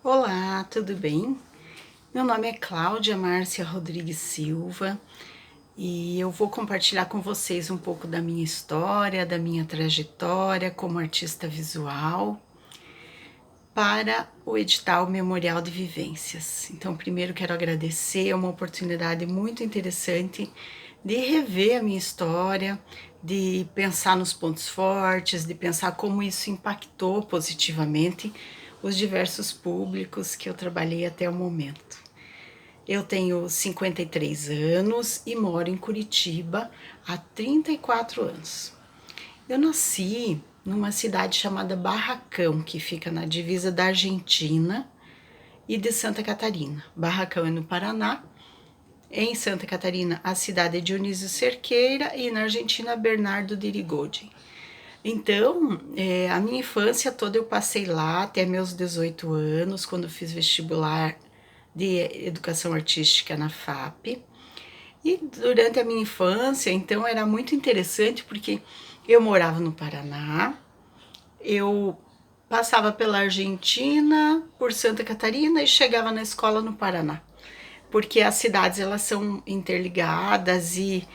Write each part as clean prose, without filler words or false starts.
Olá, tudo bem? Meu nome é Cláudia Márcia Rodrigues Silva e eu vou compartilhar com vocês um pouco da minha história, da minha trajetória como artista visual para o edital Memorial de Vivências. Então, primeiro quero agradecer, é uma oportunidade muito interessante de rever a minha história, de pensar nos pontos fortes, de pensar como isso impactou positivamente os diversos públicos que eu trabalhei até o momento. Eu tenho 53 anos e moro em Curitiba há 34 anos. Eu nasci numa cidade chamada Barracão, que fica na divisa da Argentina e de Santa Catarina. Barracão é no Paraná. Em Santa Catarina, a cidade é Dionísio Cerqueira e na Argentina, Bernardo de Irigoyen. Então, a minha infância toda eu passei lá até meus 18 anos, quando fiz vestibular de educação artística na FAP. E durante a minha infância, então, era muito interessante porque eu morava no Paraná, eu passava pela Argentina, por Santa Catarina e chegava na escola no Paraná, porque as cidades elas são interligadas e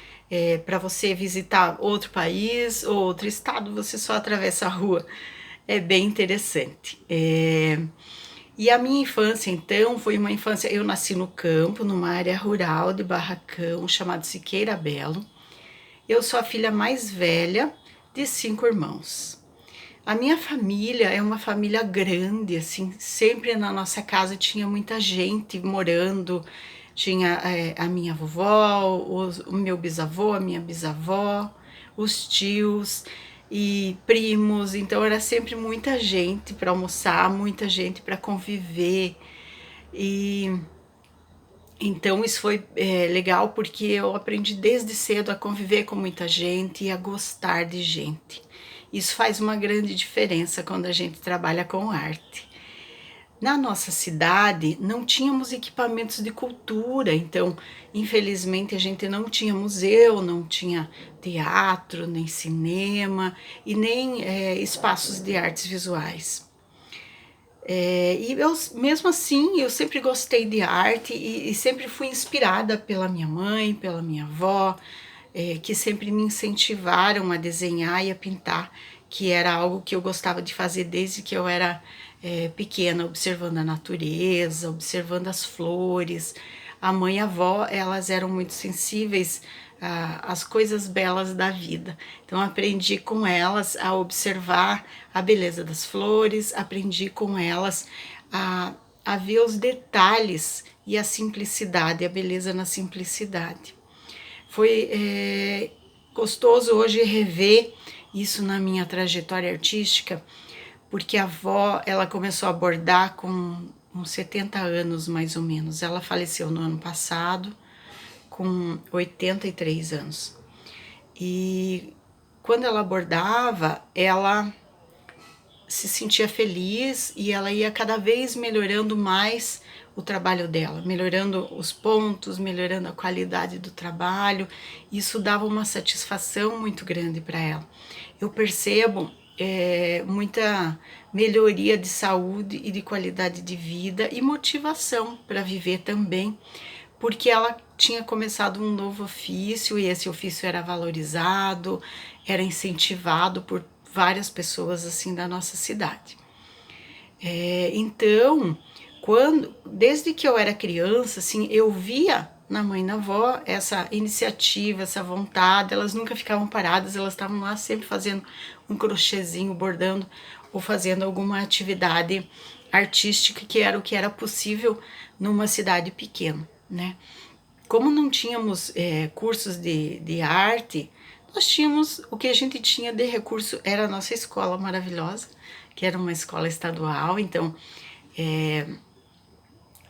para você visitar outro país ou outro estado você só atravessa a rua. É bem interessante. E a minha infância, então, foi uma infância. Eu nasci no campo, numa área rural de Barracão, chamado Siqueira Belo. Eu sou a filha mais velha de 5 irmãos. A minha família é uma família grande, assim, sempre na nossa casa tinha muita gente morando, tinha a minha vovó, o meu bisavô, a minha bisavó, os tios e primos, então era sempre muita gente para almoçar, muita gente para conviver e então isso foi legal porque eu aprendi desde cedo a conviver com muita gente e a gostar de gente. Isso faz uma grande diferença quando a gente trabalha com arte. Na nossa cidade não tínhamos equipamentos de cultura, então infelizmente a gente não tinha museu, não tinha teatro, nem cinema e nem espaços de artes visuais. E eu, mesmo assim, eu sempre gostei de arte e sempre fui inspirada pela minha mãe, pela minha avó, que sempre me incentivaram a desenhar e a pintar, que era algo que eu gostava de fazer desde que eu era pequena, observando a natureza, observando as flores. A mãe e a avó, elas eram muito sensíveis as coisas belas da vida. Então aprendi com elas a observar a beleza das flores, aprendi com elas a ver os detalhes e a simplicidade, a beleza na simplicidade. Foi gostoso hoje rever isso na minha trajetória artística, porque a avó, ela começou a bordar com uns 70 anos mais ou menos. Ela faleceu no ano passado com 83 anos. E quando ela bordava, ela se sentia feliz e ela ia cada vez melhorando mais o trabalho dela, melhorando os pontos, melhorando a qualidade do trabalho. Isso dava uma satisfação muito grande para ela. Eu percebo muita melhoria de saúde e de qualidade de vida e motivação para viver também, porque ela tinha começado um novo ofício e esse ofício era valorizado, era incentivado por várias pessoas assim da nossa cidade. Então, desde que eu era criança, assim, eu via na mãe e na avó essa iniciativa, essa vontade, elas nunca ficavam paradas, elas estavam lá sempre fazendo um crochêzinho, bordando ou fazendo alguma atividade artística que era o que era possível numa cidade pequena, né? Como não tínhamos cursos de arte, nós tínhamos o que a gente tinha de recurso era a nossa escola maravilhosa, que era uma escola estadual. Então,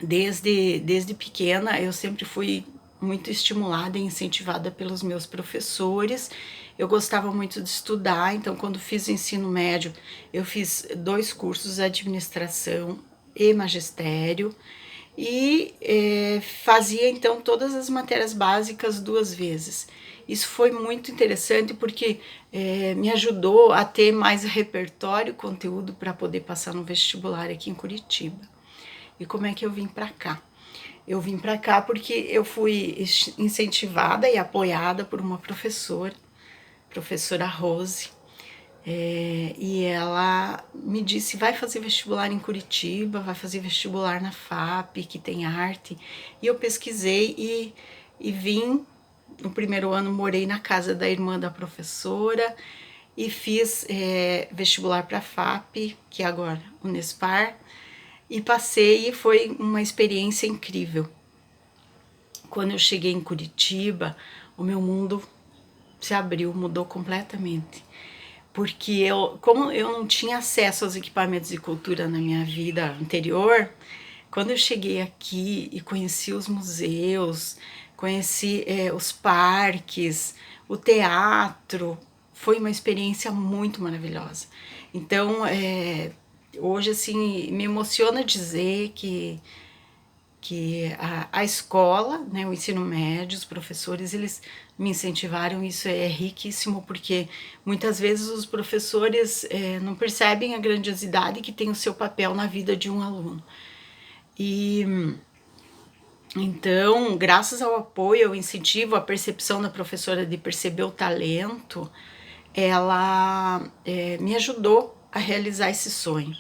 desde pequena eu sempre fui muito estimulada e incentivada pelos meus professores. Eu gostava muito de estudar, então quando fiz o ensino médio, eu fiz 2 cursos, administração e magistério, e fazia então todas as matérias básicas 2 vezes. Isso foi muito interessante porque me ajudou a ter mais repertório, conteúdo para poder passar no vestibular aqui em Curitiba. e como é que eu vim para cá. Eu vim para cá porque eu fui incentivada e apoiada por uma professora Rose, e ela me disse, vai fazer vestibular em Curitiba, vai fazer vestibular na FAP, que tem arte. E eu pesquisei e vim. No primeiro ano morei na casa da irmã da professora e fiz vestibular para a FAP, que é agora Unespar, e passei, e foi uma experiência incrível. Quando eu cheguei em Curitiba, o meu mundo se abriu, mudou completamente. Porque como eu não tinha acesso aos equipamentos de cultura na minha vida anterior, quando eu cheguei aqui e conheci os museus, conheci os parques, o teatro, foi uma experiência muito maravilhosa. Então, hoje, assim, me emociona dizer que a escola, né, o ensino médio, os professores, eles me incentivaram. Isso é riquíssimo, porque muitas vezes os professores não percebem a grandiosidade que tem o seu papel na vida de um aluno. E então, graças ao apoio, ao incentivo, à percepção da professora de perceber o talento, ela me ajudou a realizar esse sonho.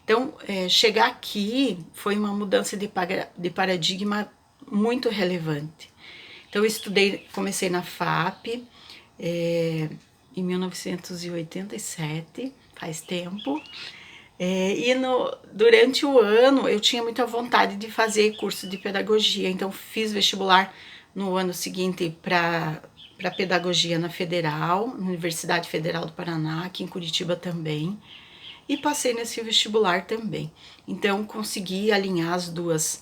Então, chegar aqui foi uma mudança de paradigma muito relevante. Então, eu estudei, comecei na FAP em 1987, faz tempo. E durante o ano eu tinha muita vontade de fazer curso de pedagogia, então fiz vestibular no ano seguinte para pedagogia na Federal, na Universidade Federal do Paraná, aqui em Curitiba também, e passei nesse vestibular também. Então consegui alinhar as duas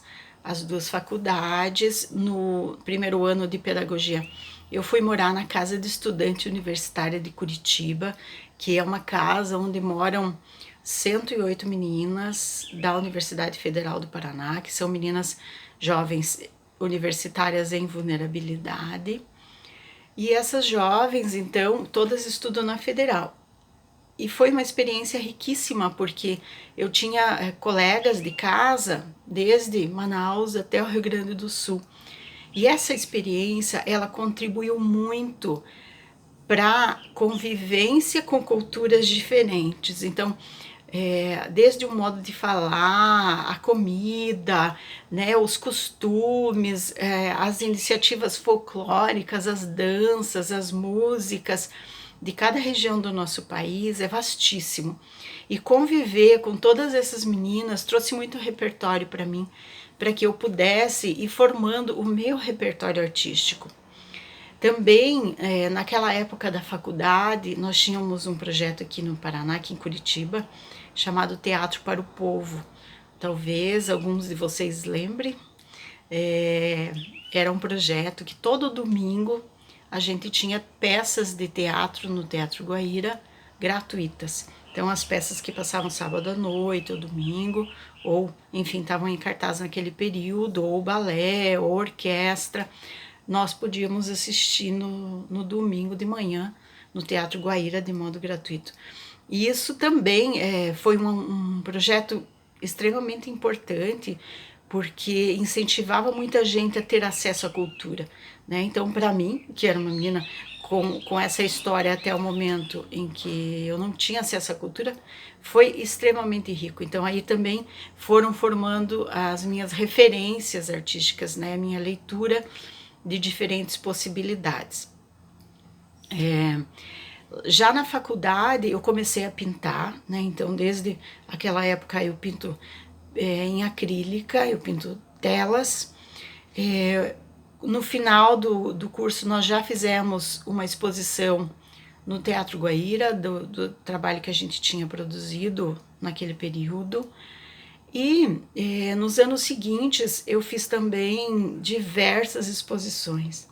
faculdades. No primeiro ano de pedagogia eu fui morar na Casa de Estudante Universitária de Curitiba, que é uma casa onde moram 108 meninas da Universidade Federal do Paraná, que são meninas jovens universitárias em vulnerabilidade. E essas jovens, então, todas estudam na Federal. E foi uma experiência riquíssima, porque eu tinha colegas de casa desde Manaus até o Rio Grande do Sul. E essa experiência, ela contribuiu muito para convivência com culturas diferentes. Então, desde o modo de falar, a comida, né, os costumes, as iniciativas folclóricas, as danças, as músicas de cada região do nosso país é vastíssimo. E conviver com todas essas meninas trouxe muito repertório para mim, para que eu pudesse ir formando o meu repertório artístico. Também, naquela época da faculdade, nós tínhamos um projeto aqui no Paraná, aqui em Curitiba, chamado Teatro para o Povo. Talvez alguns de vocês lembrem. Era um projeto que todo domingo a gente tinha peças de teatro no Teatro Guaíra gratuitas. Então, as peças que passavam sábado à noite ou domingo, ou, enfim, estavam em cartaz naquele período, ou balé, ou orquestra, nós podíamos assistir no domingo de manhã no Teatro Guaíra de modo gratuito. E isso também foi um projeto extremamente importante, porque incentivava muita gente a ter acesso à cultura, né? Então, para mim, que era uma menina com essa história até o momento em que eu não tinha acesso à cultura, foi extremamente rico. Então, aí também foram formando as minhas referências artísticas, né? A minha leitura de diferentes possibilidades. Já na faculdade eu comecei a pintar, né? Então desde aquela época eu pinto em acrílica, eu pinto telas. No final do curso nós já fizemos uma exposição no Teatro Guaíra do trabalho que a gente tinha produzido naquele período. E nos anos seguintes eu fiz também diversas exposições.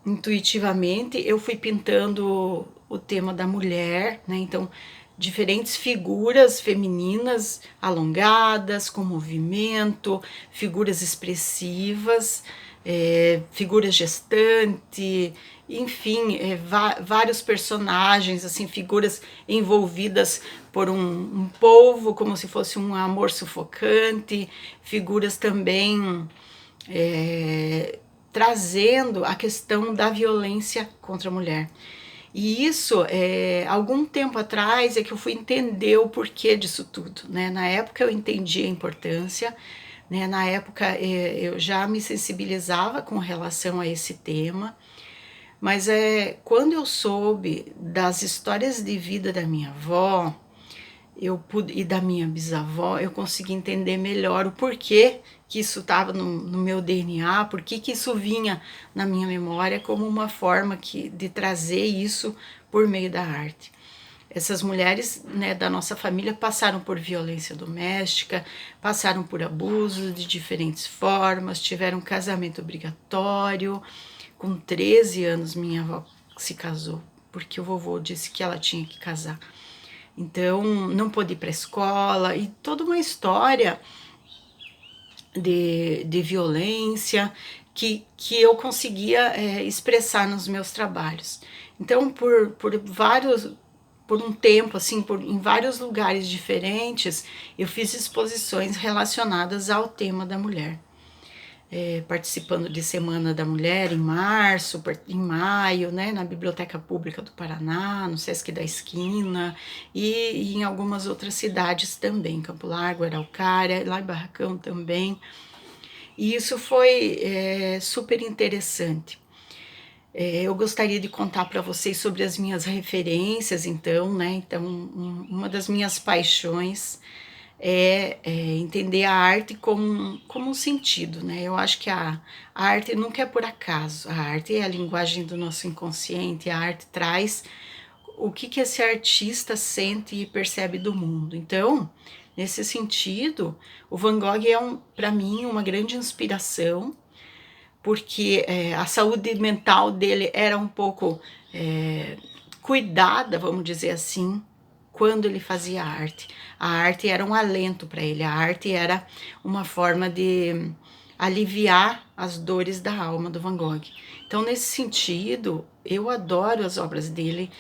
Intuitivamente eu fui pintando o tema da mulher, né? Então diferentes figuras femininas alongadas, com movimento, figuras expressivas, figura gestante, enfim, vários personagens, assim, figuras envolvidas por um polvo, como se fosse um amor sufocante, figuras também trazendo a questão da violência contra a mulher. E isso, algum tempo atrás, é que eu fui entender o porquê disso tudo, né? Na época eu entendi a importância, né? Na época eu já me sensibilizava com relação a esse tema, mas quando eu soube das histórias de vida da minha avó, e da minha bisavó, eu consegui entender melhor o porquê que isso estava no meu DNA, por que isso vinha na minha memória como uma forma de trazer isso por meio da arte. Essas mulheres, né, da nossa família passaram por violência doméstica, passaram por abusos de diferentes formas, tiveram casamento obrigatório. Com 13 anos minha avó se casou, porque o vovô disse que ela tinha que casar. Então, não pôde ir para a escola, e toda uma história de violência que eu conseguia expressar nos meus trabalhos. Então, por um tempo, assim, em vários lugares diferentes, eu fiz exposições relacionadas ao tema da mulher. Participando de Semana da Mulher em março, em maio, né, na Biblioteca Pública do Paraná, no Sesc da Esquina e em algumas outras cidades também, Campo Largo, Araucária, lá em Barracão também. E isso foi super interessante. Eu gostaria de contar para vocês sobre as minhas referências, então, né? Então, uma das minhas paixões é entender a arte como um sentido, né? Eu acho que a arte nunca é por acaso, a arte é a linguagem do nosso inconsciente, a arte traz o que esse artista sente e percebe do mundo. Então, nesse sentido, o Van Gogh é, para mim, uma grande inspiração, porque a saúde mental dele era um pouco cuidada, vamos dizer assim, quando ele fazia arte. A arte era um alento para ele, a arte era uma forma de aliviar as dores da alma do Van Gogh. Então, nesse sentido, eu adoro as obras dele,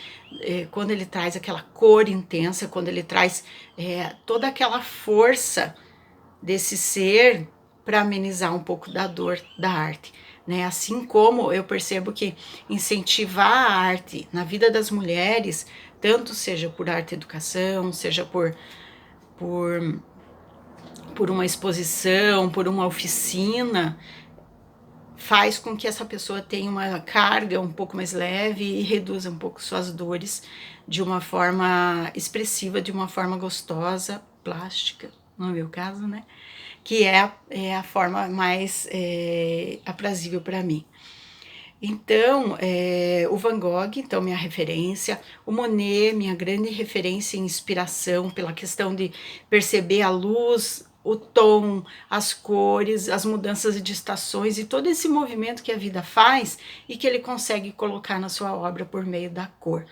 quando ele traz aquela cor intensa, quando ele traz toda aquela força desse ser para amenizar um pouco da dor da arte. Né? Assim como eu percebo que incentivar a arte na vida das mulheres, tanto seja por arte e educação, seja por uma exposição, por uma oficina, faz com que essa pessoa tenha uma carga um pouco mais leve e reduza um pouco suas dores de uma forma expressiva, de uma forma gostosa, plástica, no meu caso, né? Que é a forma mais aprazível para mim. Então, o Van Gogh, então, minha referência, o Monet, minha grande referência e inspiração pela questão de perceber a luz, o tom, as cores, as mudanças de estações e todo esse movimento que a vida faz e que ele consegue colocar na sua obra por meio da cor.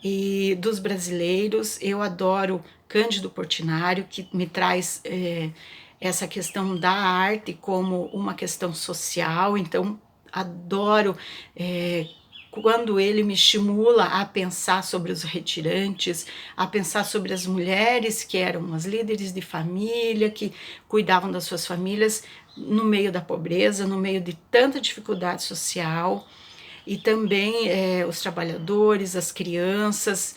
E dos brasileiros, eu adoro Cândido Portinari, que me traz essa questão da arte como uma questão social, então adoro quando ele me estimula a pensar sobre os retirantes, a pensar sobre as mulheres que eram as líderes de família, que cuidavam das suas famílias no meio da pobreza, no meio de tanta dificuldade social, e também os trabalhadores, as crianças,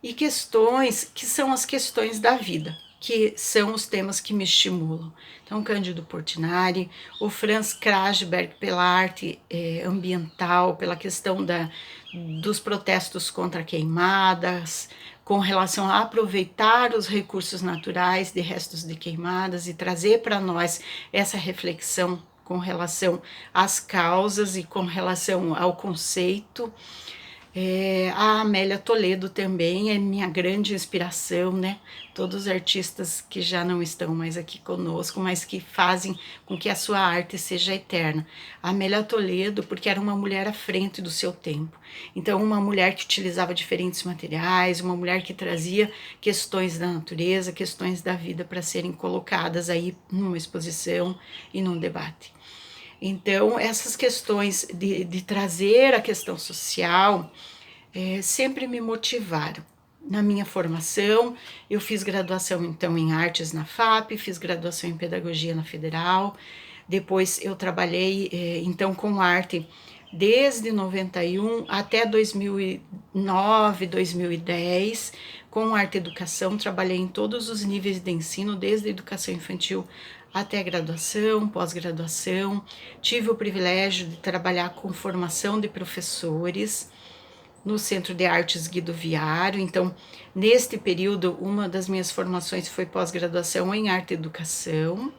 e questões que são as questões da vida, que são os temas que me estimulam. Então, Cândido Portinari, o Franz Krasberg pela arte ambiental, pela questão dos protestos contra queimadas, com relação a aproveitar os recursos naturais de restos de queimadas e trazer para nós essa reflexão com relação às causas e com relação ao conceito. A Amélia Toledo também é minha grande inspiração, né? Todos os artistas que já não estão mais aqui conosco, mas que fazem com que a sua arte seja eterna. A Amélia Toledo, porque era uma mulher à frente do seu tempo. Então, uma mulher que utilizava diferentes materiais, uma mulher que trazia questões da natureza, questões da vida para serem colocadas aí numa exposição e num debate. Então, essas questões de trazer a questão social sempre me motivaram. Na minha formação, eu fiz graduação então em artes na FAP, fiz graduação em pedagogia na Federal, depois eu trabalhei então com arte desde 91 até 2009, 2010, com arte educação, trabalhei em todos os níveis de ensino, desde a educação infantil até a graduação, pós-graduação. Tive o privilégio de trabalhar com formação de professores no Centro de Artes Guido Viário. Então, neste período, uma das minhas formações foi pós-graduação em arte e educação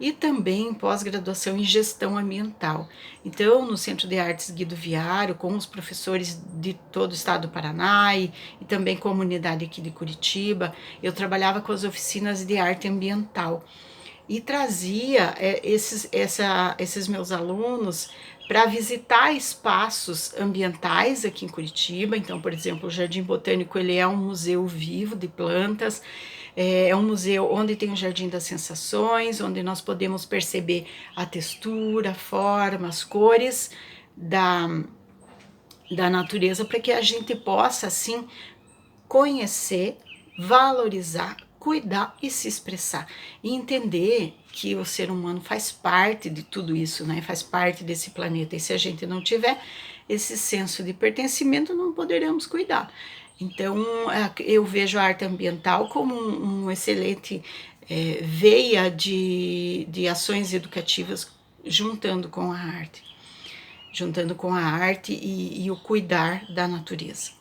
e também pós-graduação em gestão ambiental. Então, no Centro de Artes Guido Viário, com os professores de todo o estado do Paraná e também comunidade aqui de Curitiba, eu trabalhava com as oficinas de arte ambiental e trazia esses meus alunos para visitar espaços ambientais aqui em Curitiba. Então, por exemplo, o Jardim Botânico ele é um museu vivo de plantas, é um museu onde tem o Jardim das Sensações, onde nós podemos perceber a textura, a forma, as cores da natureza, para que a gente possa, assim, conhecer, valorizar, cuidar e se expressar. E entender que o ser humano faz parte de tudo isso, né? Faz parte desse planeta. E se a gente não tiver esse senso de pertencimento, não poderemos cuidar. Então, eu vejo a arte ambiental como um excelente veia de ações educativas juntando com a arte. Juntando com a arte e o cuidar da natureza.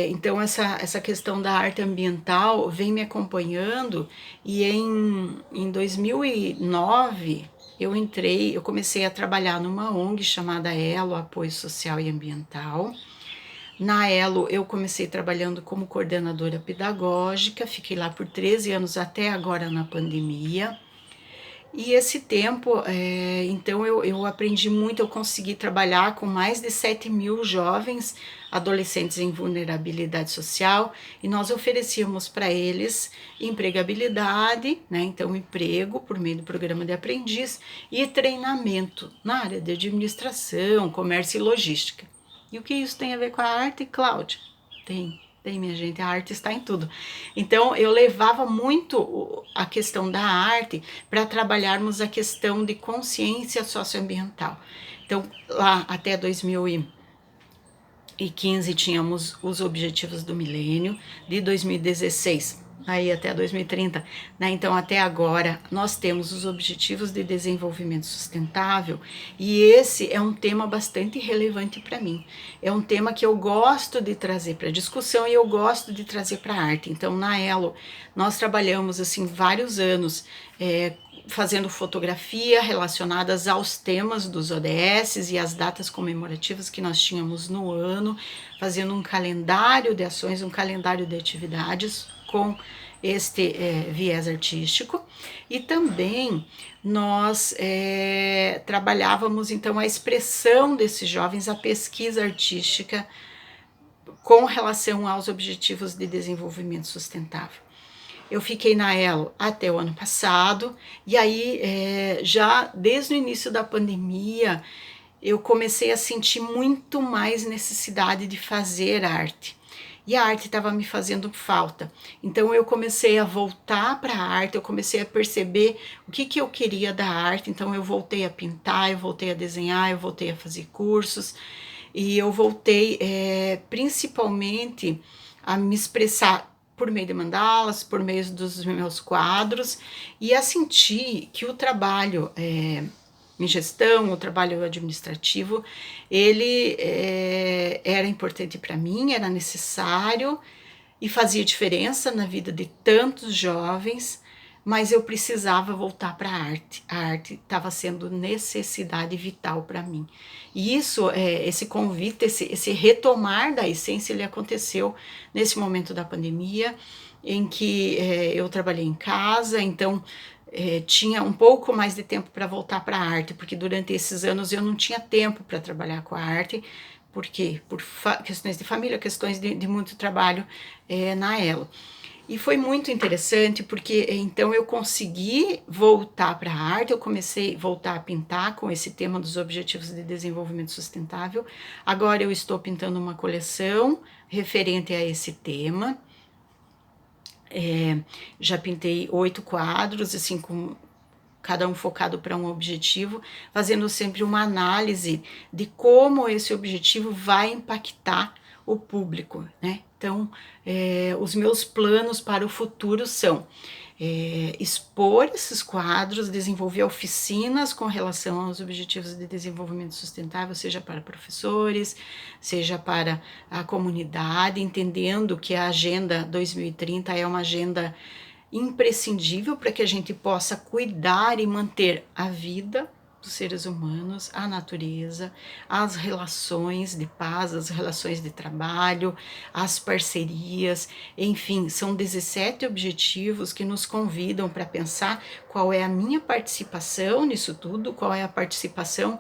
Então essa questão da arte ambiental vem me acompanhando e em 2009 eu comecei a trabalhar numa ONG chamada Elo, Apoio Social e Ambiental. Na Elo eu comecei trabalhando como coordenadora pedagógica, fiquei lá por 13 anos até agora na pandemia. E esse tempo, então eu aprendi muito, eu consegui trabalhar com mais de 7.000 jovens, adolescentes em vulnerabilidade social, e nós oferecíamos para eles empregabilidade, né, então emprego por meio do programa de aprendiz e treinamento na área de administração, comércio e logística. E o que isso tem a ver com a arte, Cláudia? Tem, minha gente, a arte está em tudo. Então, eu levava muito a questão da arte para trabalharmos a questão de consciência socioambiental. Então, lá até 2015 tínhamos os objetivos do milênio, de 2016 aí até 2030, né? Então até agora nós temos os objetivos de desenvolvimento sustentável e esse é um tema bastante relevante para mim. É um tema que eu gosto de trazer para discussão e eu gosto de trazer para a arte. Então na Elo nós trabalhamos assim vários anos fazendo fotografia relacionadas aos temas dos ODS e as datas comemorativas que nós tínhamos no ano, fazendo um calendário de ações, um calendário de atividades com este viés artístico. E também nós trabalhávamos então a expressão desses jovens, a pesquisa artística com relação aos objetivos de desenvolvimento sustentável. Eu fiquei na Elo até o ano passado, e aí já desde o início da pandemia eu comecei a sentir muito mais necessidade de fazer arte. E a arte estava me fazendo falta. Então eu comecei a voltar para a arte, eu comecei a perceber o que eu queria da arte. Então eu voltei a pintar, eu voltei a desenhar, eu voltei a fazer cursos. E eu voltei principalmente a me expressar por meio de mandalas, por meio dos meus quadros, e a sentir que o trabalho em gestão, o trabalho administrativo, ele era importante para mim, era necessário e fazia diferença na vida de tantos jovens, mas eu precisava voltar para a arte. A arte estava sendo necessidade vital para mim. E isso, esse convite, esse retomar da essência, ele aconteceu nesse momento da pandemia, em que eu trabalhei em casa, então tinha um pouco mais de tempo para voltar para a arte, porque durante esses anos eu não tinha tempo para trabalhar com a arte, porque por questões de família, questões de muito trabalho na Elo. E foi muito interessante porque então eu consegui voltar para a arte, eu comecei a voltar a pintar com esse tema dos Objetivos de Desenvolvimento Sustentável. Agora eu estou pintando uma coleção referente a esse tema. Já pintei 8 quadros, assim, com cada um focado para um objetivo, fazendo sempre uma análise de como esse objetivo vai impactar o público, né? Então, os meus planos para o futuro são expor esses quadros, desenvolver oficinas com relação aos objetivos de desenvolvimento sustentável, seja para professores, seja para a comunidade, entendendo que a Agenda 2030 é uma agenda imprescindível para que a gente possa cuidar e manter a vida dos seres humanos, a natureza, as relações de paz, as relações de trabalho, as parcerias, enfim, são 17 objetivos que nos convidam para pensar qual é a minha participação nisso tudo, qual é a participação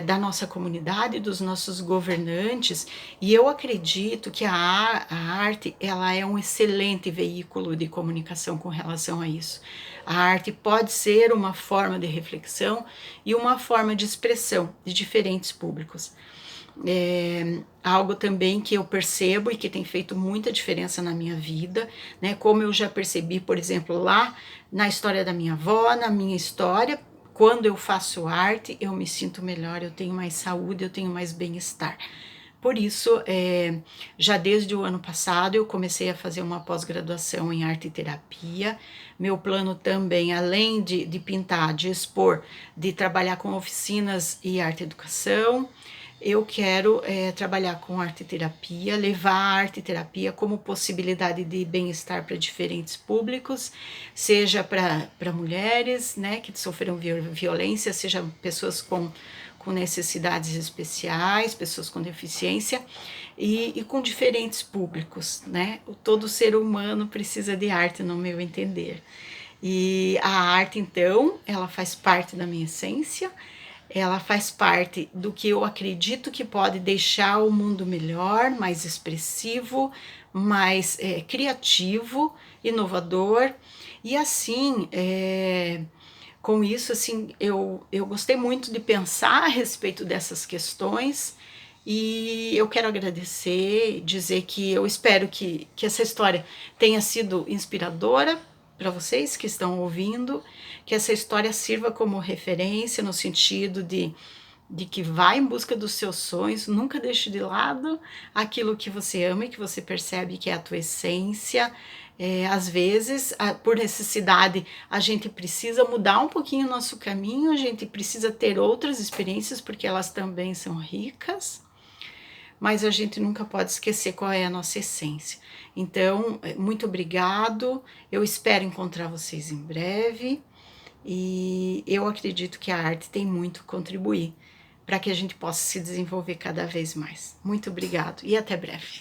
da nossa comunidade, dos nossos governantes, e eu acredito que a arte ela é um excelente veículo de comunicação com relação a isso. A arte pode ser uma forma de reflexão e uma forma de expressão de diferentes públicos. Algo também que eu percebo e que tem feito muita diferença na minha vida, né? Como eu já percebi, por exemplo, lá na história da minha avó, na minha história, quando eu faço arte, eu me sinto melhor, eu tenho mais saúde, eu tenho mais bem-estar. Por isso, já desde o ano passado, eu comecei a fazer uma pós-graduação em arte e terapia. Meu plano também, além de pintar, de expor, de trabalhar com oficinas e arte educação, eu quero trabalhar com arte terapia, levar a arte terapia como possibilidade de bem-estar para diferentes públicos, seja para mulheres, né, que sofreram violência, seja pessoas com necessidades especiais, pessoas com deficiência e com diferentes públicos, né? Todo ser humano precisa de arte, no meu entender. E a arte, então, ela faz parte da minha essência, ela faz parte do que eu acredito que pode deixar o mundo melhor, mais expressivo, mais criativo, inovador, e assim, com isso, assim, eu gostei muito de pensar a respeito dessas questões e eu quero agradecer e dizer que eu espero que essa história tenha sido inspiradora para vocês que estão ouvindo, que essa história sirva como referência no sentido de que vá em busca dos seus sonhos, nunca deixe de lado aquilo que você ama e que você percebe que é a tua essência. Às vezes, por necessidade, a gente precisa mudar um pouquinho o nosso caminho, a gente precisa ter outras experiências, porque elas também são ricas, mas a gente nunca pode esquecer qual é a nossa essência. Então, muito obrigado, eu espero encontrar vocês em breve, e eu acredito que a arte tem muito a contribuir para que a gente possa se desenvolver cada vez mais. Muito obrigado e até breve.